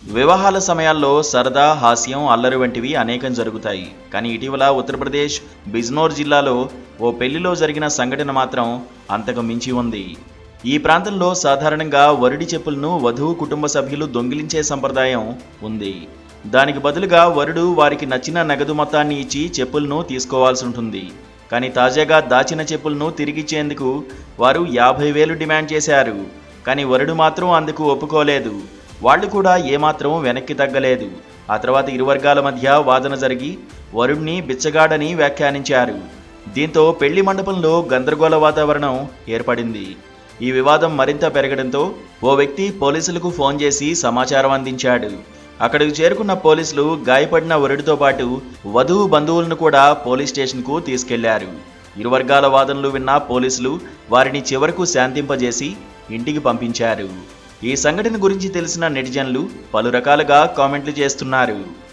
వివాహాల సమయాల్లో సరదా, హాస్యం, అల్లరి వంటివి అనేకం జరుగుతాయి. కానీ ఇటీవల ఉత్తరప్రదేశ్ బిజ్నోర్ జిల్లాలో ఓ పెళ్లిలో జరిగిన సంఘటన మాత్రం అంతకు మించి ఉంది. ఈ ప్రాంతంలో సాధారణంగా వరుడి చెప్పులను వధువు కుటుంబ సభ్యులు దొంగిలించే సంప్రదాయం ఉంది. దానికి బదులుగా వరుడు వారికి నచ్చిన నగదు మొత్తాన్ని ఇచ్చి చెప్పులను తీసుకోవాల్సి ఉంటుంది. కానీ తాజాగా దాచిన చెప్పులను తిరిగిచ్చేందుకు వారు 50,000 డిమాండ్ చేశారు. కానీ వరుడు మాత్రం అందుకు ఒప్పుకోలేదు. వాళ్ళు కూడా ఏమాత్రం వెనక్కి తగ్గలేదు. ఆ తర్వాత ఇరు వర్గాల మధ్య వాదన జరిగి వరుణ్ణి బిచ్చగాడని వ్యాఖ్యానించారు. దీంతో పెళ్లి మండపంలో గందరగోళ వాతావరణం ఏర్పడింది. ఈ వివాదం మరింత పెరగడంతో ఓ వ్యక్తి పోలీసులకు ఫోన్ చేసి సమాచారం అందించాడు. అక్కడికి చేరుకున్న పోలీసులు గాయపడిన వరుడితో పాటు వధువు బంధువులను కూడా పోలీస్ స్టేషన్కు తీసుకెళ్లారు. ఇరు వర్గాల వాదనలు విన్న పోలీసులు వారిని చివరకు శాంతింపజేసి ఇంటికి పంపించారు. ఈ సంఘటన గురించి తెలిసిన నెటిజన్లు పలు రకాలుగా కామెంట్లు చేస్తున్నారు.